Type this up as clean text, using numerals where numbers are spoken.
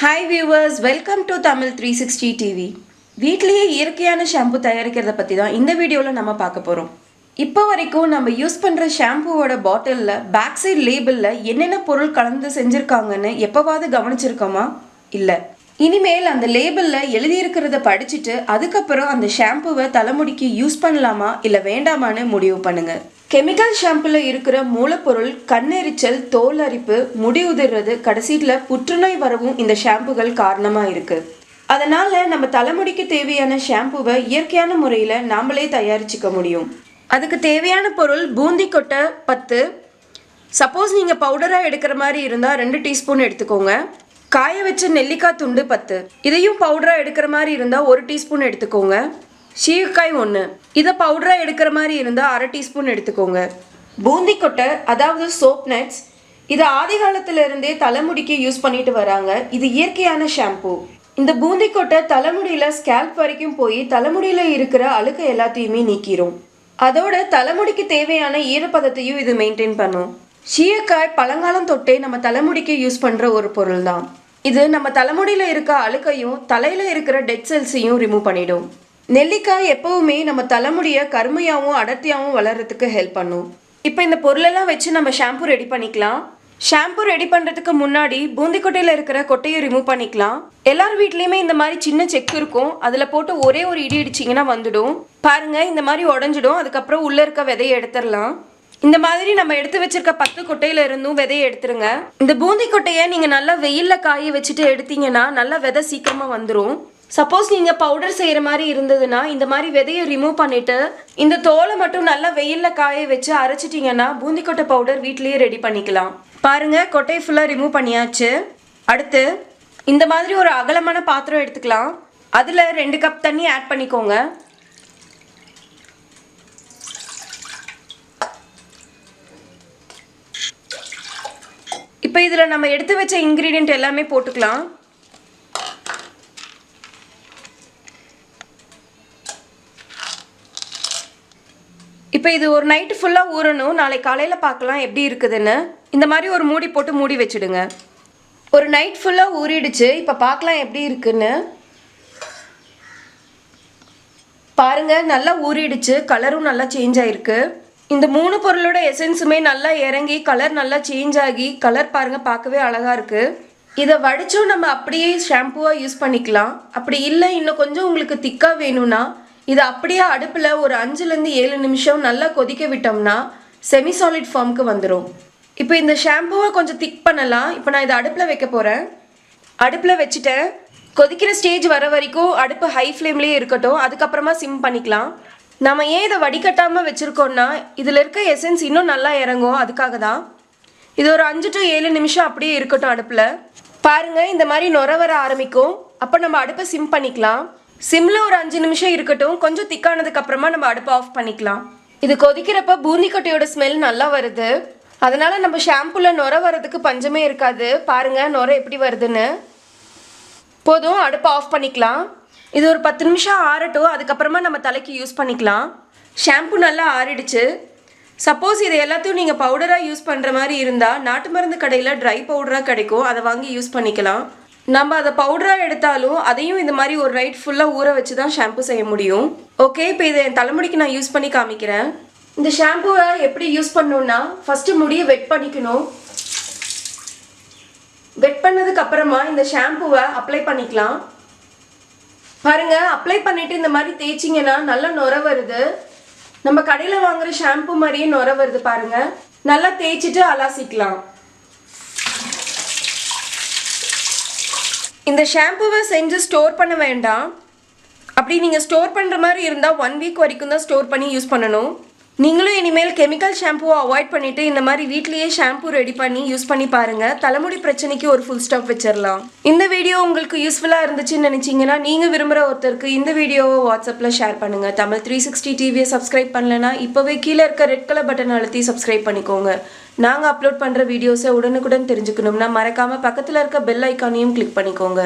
Hi viewers, welcome to Tamil 360 TV. வீட்லயே இயற்கையான shampoo தயாரிக்கிறத பத்தி தான் இந்த வீடியோல நம்ம பார்க்க போறோம். இப்போ வரைக்கும் நம்ம யூஸ் பண்ற ஷாம்புவோட பாட்டில்ல பேக் சைடு லேபிள்ல என்னென்ன பொருள் கலந்து செஞ்சிருக்காங்கன்னு எப்பவாவது கவனிச்சிருக்கோமா? இல்ல. இனிமேல் அந்த லேபிள்ல எழுதி இருக்கிறத படிச்சிட்டு அதுக்கப்புறம் அந்த ஷாம்புவை தலைமுடிக்கு யூஸ் பண்ணலாமா இல்ல வேண்டாமான்னு முடிவு பண்ணுங்க. கெமிக்கல் ஷாம்புல இருக்கிற மூலப்பொருள் கண்ணெரிச்சல், தோல் அரிப்பு, முடி உதிர்றது, கடைசியில புற்றுநோய் வரவும் இந்த ஷாம்புகள் காரணமா இருக்கு. அதனால நம்ம தலைமுடிக்கு தேவையான ஷாம்புவை இயற்கையான முறையில நாமளே தயாரிச்சுக்க முடியும். அதுக்கு தேவையான பொருள் பூந்தி கொட்டை 10. சப்போஸ் நீங்க பவுடரா எடுக்கிற மாதிரி இருந்தா 2 டீஸ்பூன் எடுத்துக்கோங்க. காய வச்ச நெல்லிக்காய் துண்டு 10. இதையும் பவுடரா எடுக்கிற மாதிரி இருந்தா 1 டீஸ்பூன் எடுத்துக்கோங்க. ஷீக்காய் 1. இதை பவுடரா எடுக்கிற மாதிரி இருந்தால் 1/2 டீஸ்பூன் எடுத்துக்கோங்க. பூந்தி கொட்டை அதாவது சோப் நட்ஸ், இதை ஆதி காலத்திலிருந்தே தலைமுடிக்கு யூஸ் பண்ணிட்டு வராங்க. இது இயற்கையான ஷாம்பு. இந்த பூந்தி கொட்டை தலைமுடியில ஸ்கேல்ப் வரைக்கும் போய் தலைமுடியில இருக்கிற அழுக்கு எல்லாத்தையுமே நீக்கிரும். அதோட தலைமுடிக்கு தேவையான ஈரப்பதத்தையும் இது மெயின்டைன் பண்ணும். ஷீக்காய் பழங்காலம் தொட்டே நம்ம தலைமுடிக்கு யூஸ் பண்ற ஒரு பொருள் தான். இது நம்ம தலைமுடியில இருக்க அழுக்கையும் தலையில இருக்கிற டெட் செல்ஸையும் ரிமூவ் பண்ணிடும். நெல்லிக்காய் எப்பவுமே நம்ம தலைமுடியை கருமையாகவும் அடர்த்தியாகவும் வளர்கிறதுக்கு ஹெல்ப் பண்ணும். இப்போ இந்த பொருளெல்லாம் வச்சு நம்ம ஷாம்பு ரெடி பண்ணிக்கலாம். ஷாம்பு ரெடி பண்ணுறதுக்கு முன்னாடி பூந்தி கொட்டையில் இருக்கிற கொட்டையை ரிமூவ் பண்ணிக்கலாம். எல்லார் வீட்லேயுமே இந்த மாதிரி சின்ன செக் இருக்கும். அதில் போட்டு ஒரே ஒரு இடி இடிச்சிங்கன்னா வந்துடும். பாருங்க, இந்த மாதிரி உடஞ்சிடும். அதுக்கப்புறம் உள்ளே இருக்க விதையை எடுத்துடலாம். இந்த மாதிரி நம்ம எடுத்து வச்சிருக்க 10 கொட்டையில இருந்தும் விதையை எடுத்துருங்க. இந்த பூந்தி கொட்டையை நீங்கள் நல்லா வெயிலில் காய வச்சுட்டு எடுத்தீங்கன்னா நல்லா விதை சீக்கிரமாக வந்துடும். சப்போஸ் நீங்கள் பவுடர் செய்கிற மாதிரி இருந்ததுன்னா இந்த மாதிரி விதையை ரிமூவ் பண்ணிவிட்டு இந்த தோலை மட்டும் நல்லா வெயிலில் காய வச்சு அரைச்சிட்டிங்கன்னா பூந்தி கொட்டை பவுடர் வீட்லேயே ரெடி பண்ணிக்கலாம். பாருங்கள், கொட்டையை ஃபுல்லாக ரிமூவ் பண்ணியாச்சு. அடுத்து இந்த மாதிரி ஒரு அகலமான பாத்திரம் எடுத்துக்கலாம். அதில் 2 கப் தண்ணி ஆட் பண்ணிக்கோங்க. இப்போ இதில் நம்ம எடுத்து வச்ச இன்க்ரீடியன்ட் எல்லாமே போட்டுக்கலாம். இப்போ இது ஒரு நைட்டு ஃபுல்லாக ஊறணும். நாளைக்கு காலையில் பார்க்கலாம் எப்படி இருக்குதுன்னு. இந்த மாதிரி ஒரு மூடி போட்டு மூடி வச்சுடுங்க. ஒரு நைட் ஃபுல்லாக ஊறிடுச்சு. இப்போ பார்க்கலாம் எப்படி இருக்குன்னு. பாருங்கள், நல்லா ஊறிடுச்சு. கலரும் நல்லா சேஞ்ச் ஆகிருக்கு. இந்த 3 பொருளோட எசன்ஸுமே நல்லா இறங்கி கலர் நல்லா சேஞ்ச் ஆகி கலர் பாருங்கள், பார்க்கவே அழகாக இருக்குது. இதை வடிச்சும் நம்ம அப்படியே ஷாம்புவாக யூஸ் பண்ணிக்கலாம். அப்படி இல்லை இன்னும் கொஞ்சம் உங்களுக்கு திக்காக வேணும்னா இதை அப்படியே அடுப்பில் ஒரு 5லேருந்து 7 நிமிஷம் நல்லா கொதிக்க விட்டோம்னா செமி சாலிட் ஃபார்முக்கு வந்துடும். இப்போ இந்த ஷாம்புவை கொஞ்சம் திக் பண்ணலாம். இப்போ நான் இதை அடுப்பில் வைக்க போகிறேன். அடுப்பில் வச்சுட்டேன். கொதிக்கிற ஸ்டேஜ் வர வரைக்கும் அடுப்பு ஹை ஃப்ளேம்லேயே இருக்கட்டும். அதுக்கப்புறமா சிம் பண்ணிக்கலாம். நம்ம ஏன் இதை வடிகட்டாமல் வச்சுருக்கோன்னா இதில் இருக்க எசன்ஸ் இன்னும் நல்லா இறங்கும். அதுக்காக தான். இது ஒரு 5 to 7 நிமிஷம் அப்படியே இருக்கட்டும் அடுப்பில். பாருங்கள், இந்த மாதிரி நுர வர ஆரம்பிக்கும். அப்போ நம்ம அடுப்பை சிம் பண்ணிக்கலாம். சிம்மில் ஒரு 5 நிமிஷம் இருக்கட்டும். கொஞ்சம் திக்கானதுக்கு அப்புறமா நம்ம அடுப்பை ஆஃப் பண்ணிக்கலாம். இது கொதிக்கிறப்ப பூந்தி கொட்டையோட ஸ்மெல் நல்லா வருது. அதனால நம்ம ஷாம்புல நுர வர்றதுக்கு பஞ்சமே இருக்காது. பாருங்க நுர எப்படி வருதுன்னு. போதும், அடுப்பை ஆஃப் பண்ணிக்கலாம். இது ஒரு 10 நிமிஷம் ஆறட்டும். அதுக்கப்புறமா நம்ம தலைக்கு யூஸ் பண்ணிக்கலாம். ஷாம்பு நல்லா ஆறிடுச்சு. சப்போஸ் இது எல்லாத்தையும் நீங்கள் பவுடராக யூஸ் பண்ணுற மாதிரி இருந்தால் நாட்டு மருந்து கடையில் ட்ரை பவுடராக கிடைக்கும். அதை வாங்கி யூஸ் பண்ணிக்கலாம். நம்ம அதை பவுடராக எடுத்தாலும் அதையும் இந்த மாதிரி ஒரு நைட் ஃபுல்லாக ஊற வச்சு தான் ஷாம்பு செய்ய முடியும். ஓகே, இப்போ இதை என் தலைமுடிக்கு நான் யூஸ் பண்ணி காமிக்கிறேன். இந்த ஷாம்புவை எப்படி யூஸ் பண்ணணும்னா ஃபஸ்ட்டு முடியை வெட் பண்ணிக்கணும். வெட் பண்ணதுக்கு அப்புறமா இந்த ஷாம்புவை அப்ளை பண்ணிக்கலாம். பாருங்க, அப்ளை பண்ணிட்டு இந்த மாதிரி தேய்ச்சிங்கன்னா நல்லா நுர வருது. நம்ம கடையில் வாங்குற ஷாம்பு மாதிரியே நுர வருது. பாருங்க, நல்லா தேய்ச்சிட்டு அலாசிக்கலாம். இந்த ஷாம்புவை செஞ்சு ஸ்டோர் பண்ண வேண்டாம். அப்படி நீங்கள் ஸ்டோர் பண்ணுற மாதிரி இருந்தால் 1 வீக் வரைக்கும் தான் ஸ்டோர் பண்ணி யூஸ் பண்ணணும். நீங்களும் இனிமேல் கெமிக்கல் ஷாம்புவை அவாய்ட் பண்ணிவிட்டு இந்த மாதிரி வீட்லேயே ஷாம்பு ரெடி பண்ணி யூஸ் பண்ணி பாருங்கள். தலைமுடி பிரச்சனைக்கு ஒரு ஃபுல் ஸ்டாப் வச்சிடலாம். இந்த வீடியோ உங்களுக்கு யூஸ்ஃபுல்லாக இருந்துச்சுன்னு நினச்சிங்கன்னா நீங்கள் விரும்புகிற ஒருத்தருக்கு இந்த வீடியோவை வாட்ஸ்அப்பில் ஷேர் பண்ணுங்கள். தமிழ் 360 டிவியை சப்ஸ்கிரைப் பண்ணலைன்னா இப்போவே கீழே இருக்க ரெட் கலர் பட்டன் அழுத்தி சப்ஸ்கிரைப் பண்ணிக்கோங்க. நாங்கள் அப்லோட் பண்ணுற வீடியோஸை உடனுக்குடன் தெரிஞ்சுக்கணும்னா மறக்காமல் பக்கத்தில் இருக்க பெல் ஐக்கானையும் கிளிக் பண்ணிக்கோங்க.